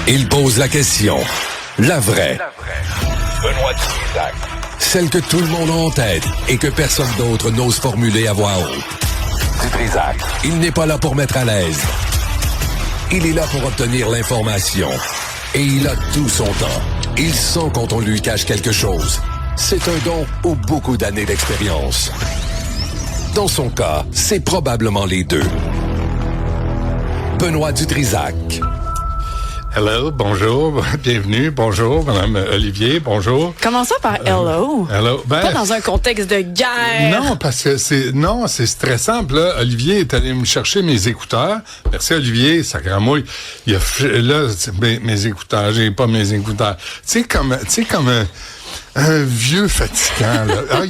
Il pose la question. La vraie. Benoît Dutrisac. Celle que tout le monde a en tête et que personne d'autre n'ose formuler à voix haute. Dutrisac. Il n'est pas là pour mettre à l'aise. Il est là pour obtenir l'information. Et il a tout son temps. Il sent quand on lui cache quelque chose. C'est un don ou beaucoup d'années d'expérience. Dans son cas, c'est probablement les deux. Benoît Dutrisac. Hello, bonjour, bienvenue, bonjour, Madame Olivier, bonjour. Commençons par hello. Hello. Pas dans un contexte de guerre. Non, parce que c'est stressant. Puis là, Olivier est allé me chercher mes écouteurs. Merci Olivier, ça gramouille. Il a là mes écouteurs, j'ai pas mes écouteurs. Tu sais comme un vieux fatigant, là.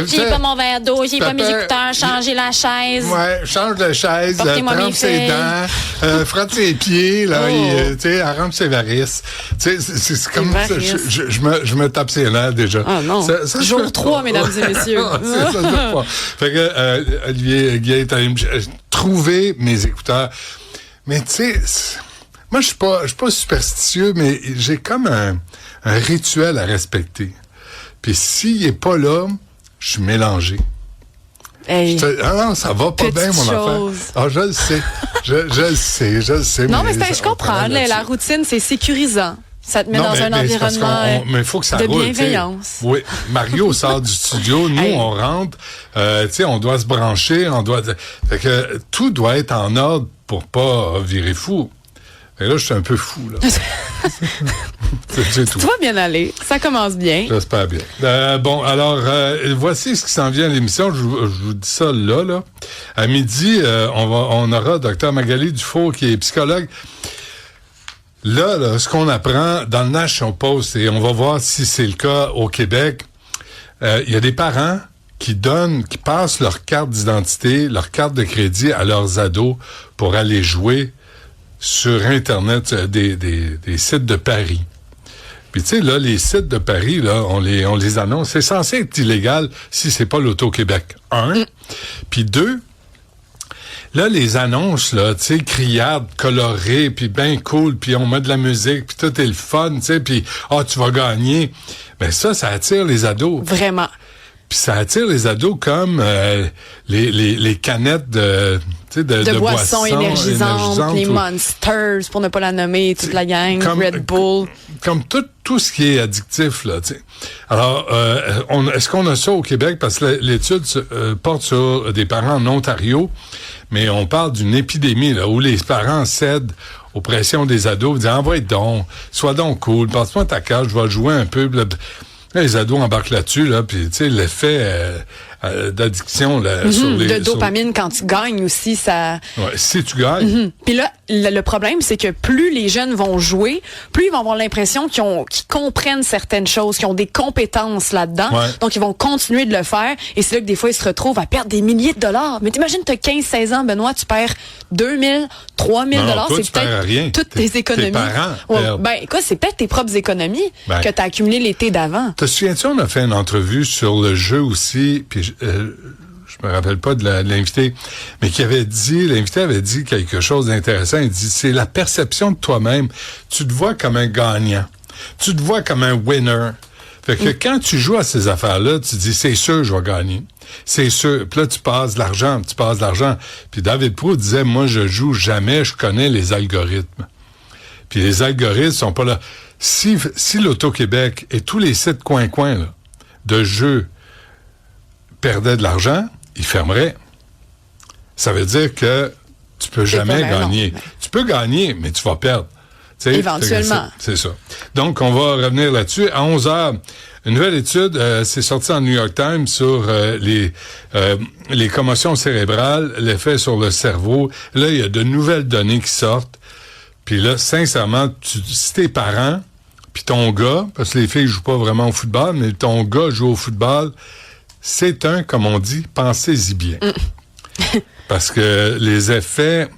J'ai pas mon verre d'eau, j'ai pas mes écouteurs, changez la chaise. Ouais, change de chaise, trempe ses dents, frotte ses pieds, là, tu sais, arrange ses varices. Tu sais, c'est comme ça, je me tape ses nerfs déjà. Ah non, ça jour 3, mesdames et messieurs. Ça se fait pas. Fait que Olivier Guy est allé me trouver mes écouteurs. Mais tu sais, moi, je suis pas superstitieux, mais j'ai comme un rituel à respecter. Puis s'il est pas là, je suis mélangé. Hey, non, ça va pas bien, mon affaire. Ah, je le sais. Je le sais. Non, mais je comprends. La routine, c'est sécurisant. Ça te met dans un environnement mais faut que ça de roule, bienveillance. Oui, Mario sort du studio, nous on rentre, tu sais, on doit se brancher, fait que tout doit être en ordre pour pas virer fou. Et là, je suis un peu fou, là. c'est tout. Tout va bien aller. Ça commence bien. J'espère bien. Bon, alors, voici ce qui s'en vient à l'émission. Je vous dis ça là. À midi, on aura Dr Magali Dufault, qui est psychologue. Là, ce qu'on apprend dans le National Post, et on va voir si c'est le cas au Québec, il y a des parents qui passent leur carte d'identité, leur carte de crédit à leurs ados pour aller jouer sur Internet des sites de paris. Puis tu sais, là, les sites de paris, là, on les annonce. C'est censé être illégal si c'est pas l'Auto-Québec. Puis 2, là, les annonces, là, tu sais, criardes, colorées, puis ben cool, puis on met de la musique, puis tout est le fun, tu sais, puis tu vas gagner. Ben ça attire les ados. Vraiment. Puis ça attire les ados comme les canettes de boissons énergisantes, les Monsters, pour ne pas la nommer, toute la gang, Red Bull. Comme tout ce qui est addictif, là, tu sais. Alors, est-ce qu'on a ça au Québec? Parce que l'étude porte sur des parents en Ontario, mais on parle d'une épidémie, là, où les parents cèdent aux pressions des ados, disant, envoie donc, sois donc cool, passe-moi ta carte, je vais jouer un peu. Là, les ados embarquent là-dessus, là, puis tu sais, l'effet d'addiction là, sur les... De dopamine, quand tu gagnes aussi, ça... Ouais, si tu gagnes. Puis là, le problème, c'est que plus les jeunes vont jouer, plus ils vont avoir l'impression qu'ils comprennent certaines choses, qu'ils ont des compétences là-dedans. Ouais. Donc, ils vont continuer de le faire. Et c'est là que des fois, ils se retrouvent à perdre des milliers de dollars. Mais t'imagines, t'as 15-16 ans, Benoît, tu perds 2000, 3000 dollars. C'est peut-être toutes tes économies. Tes parents ben, écoute, c'est peut-être tes propres économies que t'as accumulées l'été d'avant. Te souviens-tu, on a fait une entrevue sur le jeu aussi, puis je me rappelle pas de l'invité, mais l'invité avait dit quelque chose d'intéressant. Il dit, c'est la perception de toi-même. Tu te vois comme un gagnant. Tu te vois comme un winner. Fait que quand tu joues à ces affaires-là, tu dis, c'est sûr, je vais gagner. C'est sûr. Puis là, tu passes de l'argent. Puis David Proulx disait, moi, je joue jamais, je connais les algorithmes. Puis les algorithmes sont pas là. Si l'Auto-Québec et tous les sites coin-coin là, de jeux perdaient de l'argent, ils fermeraient. Ça veut dire que tu peux jamais gagner. Non. Tu peux gagner, mais tu vas perdre. T'sais, éventuellement. C'est ça. Donc, on va revenir là-dessus. À 11h, une nouvelle étude, c'est sorti en New York Times sur les commotions cérébrales, l'effet sur le cerveau. Là, il y a de nouvelles données qui sortent. Puis là, sincèrement, si tes parents, puis ton gars, parce que les filles jouent pas vraiment au football, mais ton gars joue au football, c'est comme on dit, pensez-y bien. Parce que les effets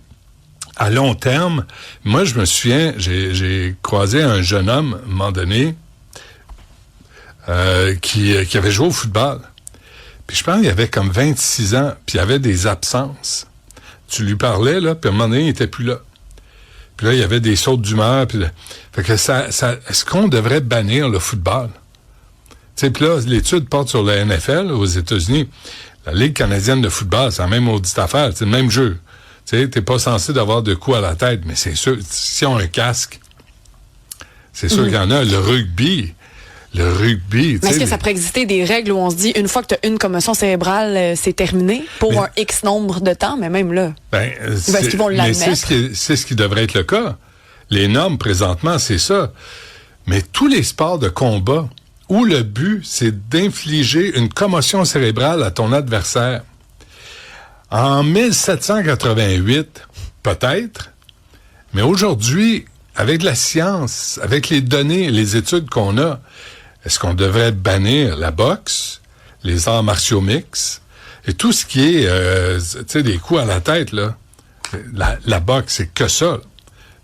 à long terme, moi, je me souviens, j'ai croisé un jeune homme, à un moment donné, qui avait joué au football. Puis je pense qu'il avait comme 26 ans, puis il avait des absences. Tu lui parlais, là, puis à un moment donné, il était plus là. Puis là, il y avait des sautes d'humeur. Fait que est-ce qu'on devrait bannir le football? Tu sais, puis là, l'étude porte sur la NFL aux États-Unis. La Ligue canadienne de football, c'est la même maudite affaire. C'est le même jeu. Tu sais, t'es pas censé d'avoir de coups à la tête, mais c'est sûr, si on a un casque, c'est sûr qu'il y en a. Le rugby, mais est-ce que ça pourrait exister des règles où on se dit, une fois que tu as une commotion cérébrale, c'est terminé pour un X nombre de temps, mais même là, est-ce qu'ils vont l'admettre? C'est ce qui devrait être le cas. Les normes, présentement, c'est ça. Mais tous les sports de combat où le but, c'est d'infliger une commotion cérébrale à ton adversaire. En 1788, peut-être, mais aujourd'hui, avec la science, avec les données, les études qu'on a, est-ce qu'on devrait bannir la boxe, les arts martiaux mixtes, et tout ce qui est, tu sais, des coups à la tête, là? La boxe, c'est que ça.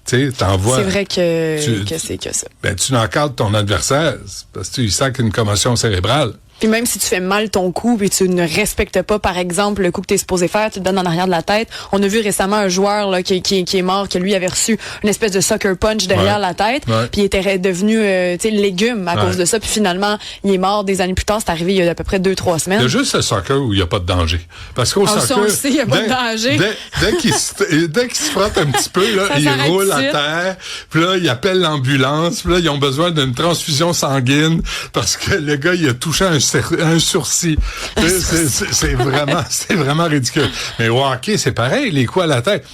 Tu sais, t'envoies... C'est vrai que c'est que ça. Ben, tu n'encadres ton adversaire, parce que tu sacres une commotion cérébrale. Puis même si tu fais mal ton coup et tu ne respectes pas, par exemple, le coup que tu es supposé faire, tu le donnes en arrière de la tête. On a vu récemment un joueur là, qui est mort, que lui avait reçu une espèce de sucker punch derrière la tête, puis il était devenu légume à cause de ça. Puis finalement, il est mort des années plus tard. C'est arrivé il y a à peu près 2-3 semaines. Il y a juste le soccer où il n'y a pas de danger. Parce qu'au soccer, ça aussi, il n'y a pas de danger. Dès qu'il se frotte un petit peu, là, il roule à terre. Puis là, il appelle l'ambulance. Puis là, ils ont besoin d'une transfusion sanguine parce que le gars, il a touché un sourcil. C'est vraiment ridicule. Mais au hockey, c'est pareil, les coups à la tête.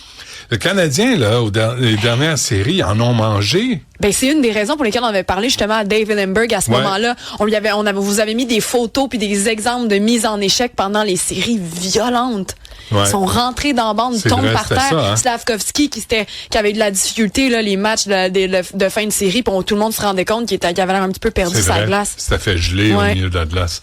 Le Canadien, là, les dernières séries, ils en ont mangé. Ben, c'est une des raisons pour lesquelles on avait parlé justement à Dave Ellenberg à ce moment-là. Vous avez mis des photos puis des exemples de mise en échec pendant les séries violentes. Ils sont rentrés dans la bande, tombent par terre. Ça, hein? Slavkovski qui avait eu de la difficulté, là, les matchs de fin de série, puis tout le monde se rendait compte qu'il avait l'air un petit peu perdu sa glace. Ça fait geler au milieu de la glace.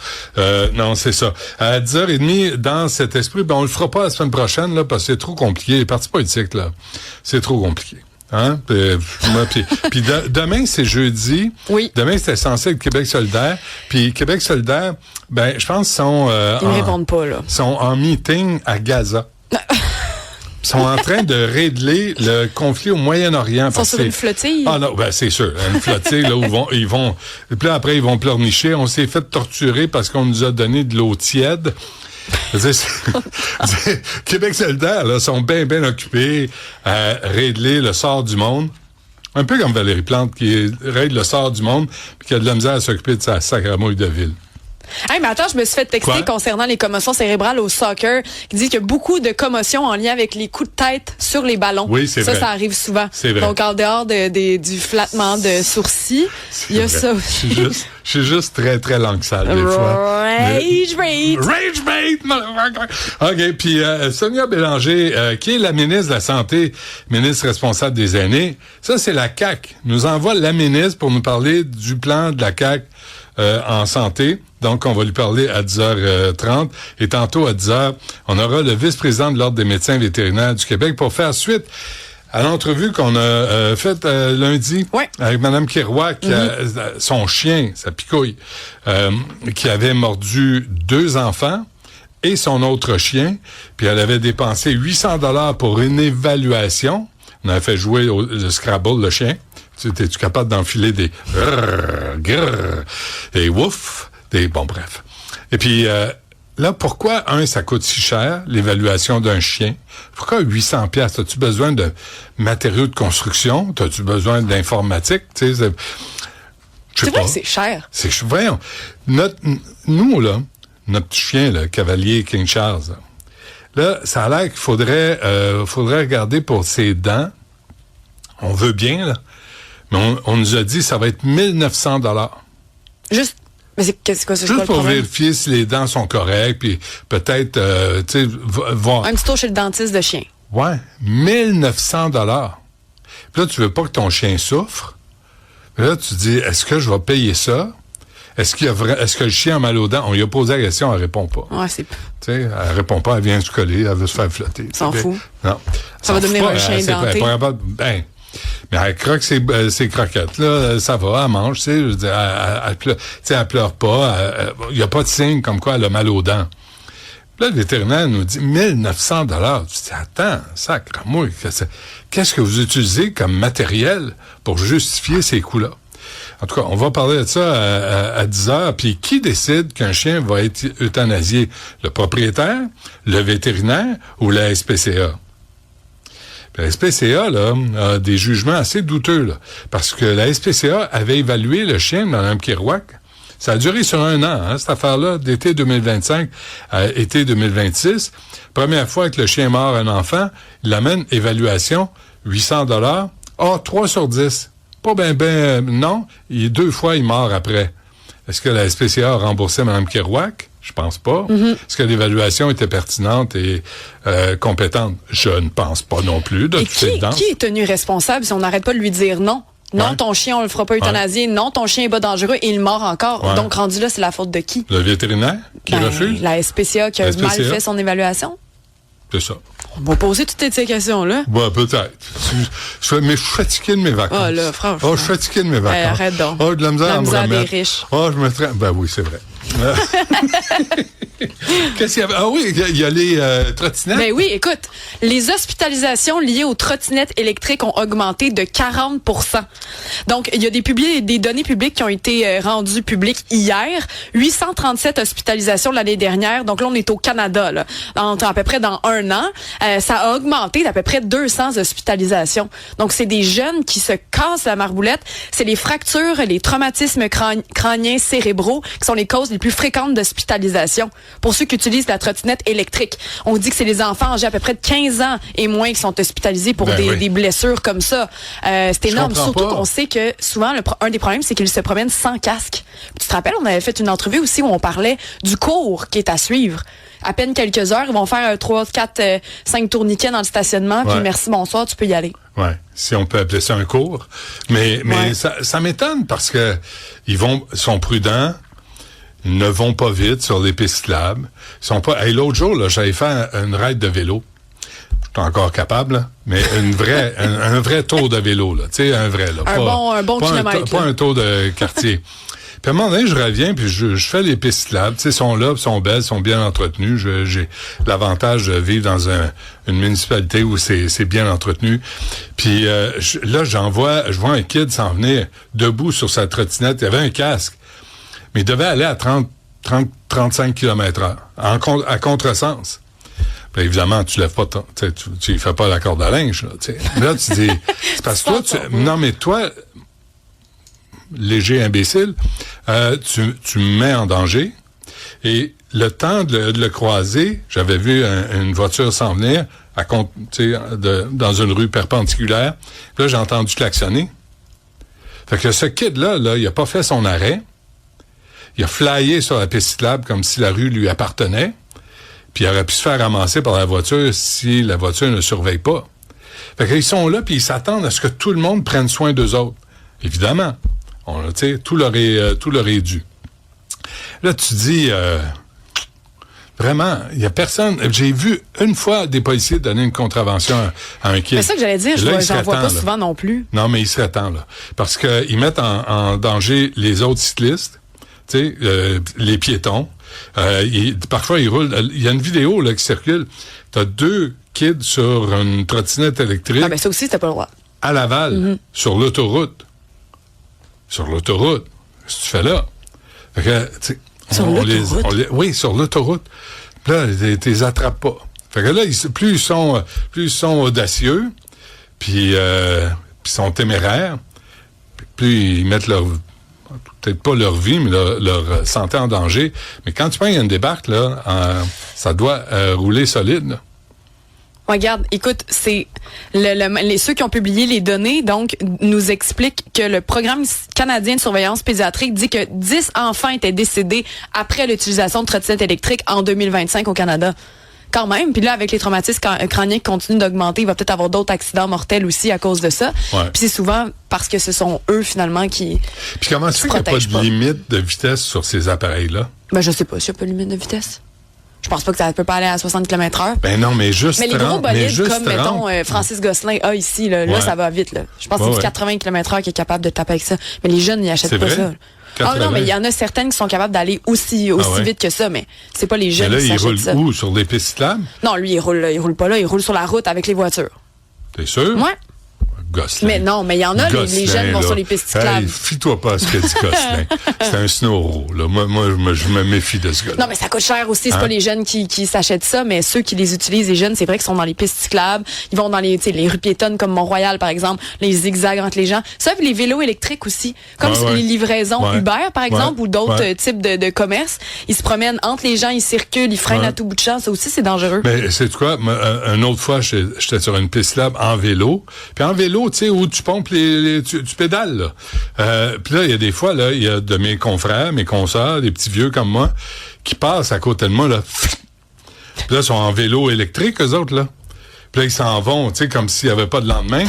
Non, c'est ça. À 10h30, dans cet esprit, on le fera pas la semaine prochaine, là, parce que c'est trop compliqué. Les partis politiques, là, c'est trop compliqué. Hein? Puis demain, c'est jeudi. Oui. Demain, c'était censé être Québec solidaire. Puis Québec solidaire, ben, je pense qu'ils sont... Ils ne répondent pas, là. Sont en meeting à Gaza. Ils sont en train de régler le conflit au Moyen-Orient. Ils sont sur une flottille? Ah non, ben c'est sûr. Une flottille, là, où ils vont... Puis là, après, ils vont pleurnicher. On s'est fait torturer parce qu'on nous a donné de l'eau tiède. Québec solidaire, là, sont bien occupés à régler le sort du monde. Un peu comme Valérie Plante qui règle le sort du monde puis qui a de la misère à s'occuper de sa sacramouille de ville. Hey, mais attends, je me suis fait texter concernant les commotions cérébrales au soccer, qui dit qu'il y a beaucoup de commotions en lien avec les coups de tête sur les ballons. Oui, c'est vrai. Ça arrive souvent. C'est vrai. Donc, en dehors du flattement de sourcils, il y a ça aussi. Je suis juste très, très langue sale, des fois. Rage bait, motherfucker! OK, puis Sonia Bélanger, qui est la ministre de la Santé, ministre responsable des aînés, ça, c'est la CAQ. Nous envoie la ministre pour nous parler du plan de la CAQ en santé. Donc, on va lui parler à 10h30. Et tantôt, à 10h, on aura le vice-président de l'Ordre des médecins vétérinaires du Québec pour faire suite à l'entrevue qu'on a faite lundi avec Mme Kiroy, qui a son chien, sa picouille, qui avait mordu 2 enfants et son autre chien. Puis elle avait dépensé 800$ pour une évaluation. On avait fait jouer le Scrabble, le chien. Es-tu capable d'enfiler des wouf? Bon, bref. Et puis, là, pourquoi, ça coûte si cher, l'évaluation d'un chien? Pourquoi 800$? As-tu besoin de matériaux de construction? As-tu besoin d'informatique? Tu sais, c'est vrai que c'est cher. Voyons. Nous, là, notre chien, le cavalier King Charles, là, ça a l'air qu'il faudrait regarder pour ses dents. On veut bien, là. Mais on nous a dit que ça va être 1900$. Juste... Mais c'est quoi, juste pour vérifier si les dents sont correctes, puis peut-être, tu sais, voir. Un petit tour chez le dentiste de chien. Ouais, 1900$. Puis là, tu veux pas que ton chien souffre. Puis là, tu dis, est-ce que je vais payer ça? Est-ce que le chien a mal aux dents? On lui a posé la question, elle répond pas. Ouais, c'est... Tu sais, elle répond pas, elle vient se coller, elle veut se faire flotter. S'en fout. Non. Ça va devenir un chien denté. Mais elle croque ses croquettes, là, ça va, elle mange, tu sais, je veux dire, elle pleure pas, il y a pas de signe comme quoi elle a mal aux dents. Là, le vétérinaire nous dit 1900 $. Tu dis, attends, sacre-moi, qu'est-ce que vous utilisez comme matériel pour justifier ces coûts-là? En tout cas, on va parler de ça à 10 heures. Puis qui décide qu'un chien va être euthanasié? Le propriétaire, le vétérinaire ou la SPCA? La SPCA, là, a des jugements assez douteux, là, parce que la SPCA avait évalué le chien de Mme Kerouac. Ça a duré sur 1 an, cette affaire-là, d'été 2025 à été 2026. Première fois que le chien mord un enfant, il amène évaluation, 800 $. 3 sur 10. Pas non. 2 fois, il mord après. Est-ce que la SPCA a remboursé Mme Kerouac? Je pense pas. Est-ce que l'évaluation était pertinente et compétente? Je ne pense pas non plus. Et qui est tenu responsable si on n'arrête pas de lui dire non? Non, ton chien, on le fera pas euthanasier. Non, ton chien est pas dangereux et il mord encore. Donc, rendu là, c'est la faute de qui? Le vétérinaire qui refuse? La SPCA qui a mal fait son évaluation? C'est ça. On va poser toutes ces questions-là. Peut-être. Mais je suis fatigué de mes vacances. Ah, là, franchement. Je suis fatigué de mes vacances. Arrête donc. De la misère à me remettre. Des riches. Je me traîne. Oui, c'est vrai. Qu'est-ce qu'il y avait? Ah oui, il y a les trottinettes. Ben oui, écoute, les hospitalisations liées aux trottinettes électriques ont augmenté de 40%. Donc, il y a des données publiques qui ont été rendues publiques hier. 837 hospitalisations l'année dernière. Donc là, on est au Canada, là. À peu près dans 1 an. Ça a augmenté d'à peu près 200 hospitalisations. Donc, c'est des jeunes qui se cassent la marboulette. C'est les fractures, les traumatismes crâniens cérébraux qui sont les causes les plus fréquentes d'hospitalisation pour ceux qui utilisent la trottinette électrique. On dit que c'est les enfants âgés à peu près de 15 ans et moins qui sont hospitalisés pour des blessures comme ça. C'est énorme. Surtout qu'on sait que souvent, un des problèmes, c'est qu'ils se promènent sans casque. Tu te rappelles, on avait fait une entrevue aussi où on parlait du cours qui est à suivre. À peine quelques heures, ils vont faire 3, 4, 5 tourniquets dans le stationnement, puis merci, bonsoir, tu peux y aller. Ouais, si on peut appeler ça un cours. Mais ça m'étonne parce que ils sont prudents. Ils ne vont pas vite sur les pistes cyclables. Ils sont pas. L'autre jour, là, j'avais fait une ride de vélo. Je suis encore capable, là, mais un vrai tour de vélo, là. Tu sais, un vrai, là. Un bon kilomètre. Pas un tour de quartier. Puis à un moment donné, je reviens, puis je fais les pistes cyclables. Tu sais, sont là, sont belles, sont bien entretenues. J'ai l'avantage de vivre dans une municipalité où c'est bien entretenu. Puis là, je vois un kid s'en venir debout sur sa trottinette. Il avait un casque. Mais il devait aller à 30-35 km/h, à contresens. Bien, évidemment, tu lèves pas tu fais pas la corde à linge, là, tu sais. Là, tu dis, c'est parce que toi, léger imbécile, tu me mets en danger. Et le temps de le croiser, j'avais vu une voiture s'en venir dans une rue perpendiculaire. Là, j'ai entendu klaxonner. Fait que ce kid-là, il a pas fait son arrêt. Il a flyé sur la piste cyclable comme si la rue lui appartenait. Puis il aurait pu se faire ramasser par la voiture si la voiture ne surveille pas. Fait qu'ils sont là puis ils s'attendent à ce que tout le monde prenne soin d'eux autres. Évidemment. Tout leur est dû. Là, tu dis, vraiment, il y a personne. J'ai vu une fois des policiers donner une contravention à un kid. C'est ça que j'allais dire, j'en vois pas souvent non plus. Non, mais il serait temps, là. Parce qu'ils mettent en danger les autres cyclistes. Tu sais, les piétons. Parfois, ils roulent. Il y a une vidéo là qui circule. T'as 2 kids sur une trottinette électrique. Ah, ben ça aussi, c'était pas le droit. À Laval, sur l'autoroute. Sur l'autoroute. Qu'est-ce que tu fais là? Fait que, sur l'autoroute? Oui, sur l'autoroute. Puis là, tu les attrapes pas. Fait que là, plus ils sont audacieux, puis sont téméraires, plus ils mettent peut-être pas leur vie, mais leur santé en danger. Mais quand tu prends une débarque, là, ça doit rouler solide, là. Regarde, écoute, c'est ceux qui ont publié les données, donc, nous expliquent que le programme canadien de surveillance pédiatrique dit que 10 enfants étaient décédés après l'utilisation de trottinettes électriques en 2025 au Canada. Quand même. Puis là, avec les traumatismes crâniens qui continuent d'augmenter, il va peut-être avoir d'autres accidents mortels aussi à cause de ça. Ouais. Puis c'est souvent parce que ce sont eux, finalement, qui Puis comment ça fait qu'il n'y a pas de limite de vitesse sur ces appareils-là? Ben, je sais pas s'il n'y a pas de limite de vitesse. Je pense pas que ça peut pas aller à 60 km/h. Ben non, mais juste 30. Mais les gros bolides, comme, mettons, Francis Gosselin a ici, là, ça va vite, là. Je pense que c'est du 80 km/h qui est capable de taper avec ça. Mais les jeunes, ils achètent pas ça. Ah non, mais il y en a certaines qui sont capables d'aller aussi vite que ça, mais c'est pas les jeunes mais là, qui s'achètent ça. il roule où? Sur des pistes cyclables? Non, lui, il roule pas là, il roule sur la route avec les voitures. T'es sûr? Ouais. Gosselin. Mais non, mais il y en a, les jeunes vont sur les pistes cyclables. Hey, fie-toi pas à ce que dit Gosselin. C'est un snowro, là. Moi, je me méfie de ce gars-là. Non, mais ça coûte cher aussi. C'est pas les jeunes qui s'achètent ça, mais ceux qui les utilisent, les jeunes, c'est vrai qu'ils sont dans les pistes cyclables. Ils vont dans les rues piétonnes comme Mont-Royal, par exemple, les zigzags entre les gens. Ça, puis les vélos électriques aussi. Comme les livraisons Uber, par exemple, ou d'autres types de commerces. Ils se promènent entre les gens, ils circulent, ils freinent à tout bout de champ. Ça aussi, c'est dangereux. Mais c'est quoi? Une autre fois, j'étais sur une piste cyclable en vélo. Puis en vélo, tu sais, où tu pompes tu pédales, là. Puis là, il y a des fois, là, il y a de mes confrères, mes consoeurs, des petits vieux comme moi, qui passent à côté de moi, là. Puis là, ils sont en vélo électrique, eux autres, là. Puis là, ils s'en vont, tu sais, comme s'il n'y avait pas de lendemain.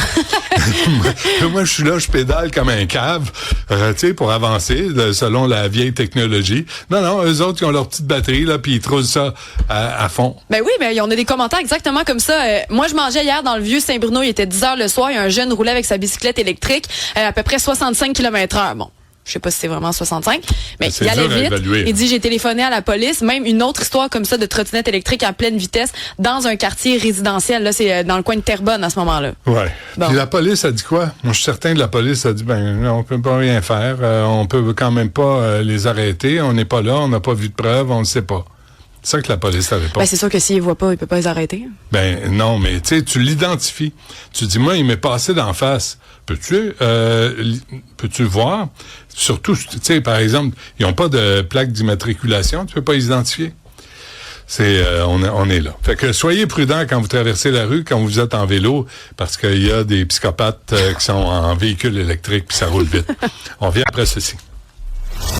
Moi, je suis là, je pédale comme un cave, tu sais, pour avancer, selon la vieille technologie. Non, eux autres, ils ont leur petite batterie, là, puis ils trouvent ça à fond. Ben oui, ben, on a des commentaires exactement comme ça. Moi, je mangeais hier dans le vieux Saint-Bruno, il était 10h le soir, il y a un jeune roulait avec sa bicyclette électrique, à peu près 65 km/h. Bon. Je sais pas si c'est vraiment 65, mais il allait vite. Il dit, j'ai téléphoné à la police. Même une autre histoire comme ça de trottinette électrique à pleine vitesse dans un quartier résidentiel. Là, c'est dans le coin de Terrebonne à ce moment-là. Ouais. Bon. Puis la police a dit quoi? Moi, je suis certain que la police a dit, on peut pas rien faire. On peut quand même pas les arrêter. On n'est pas là. On n'a pas vu de preuves. On ne sait pas. C'est ça que la police savait pas. Ben, c'est sûr que s'il voit pas, il peut pas les arrêter. Ben, non, mais tu sais, tu l'identifies. Tu dis, moi, il m'est passé d'en face. Peux-tu voir? Surtout, tu sais, par exemple, ils n'ont pas de plaque d'immatriculation. Tu peux pas les identifier. On est là. Fait que soyez prudents quand vous traversez la rue, quand vous êtes en vélo, parce qu'il y a des psychopathes qui sont en véhicule électrique puis ça roule vite. On vient après ceci.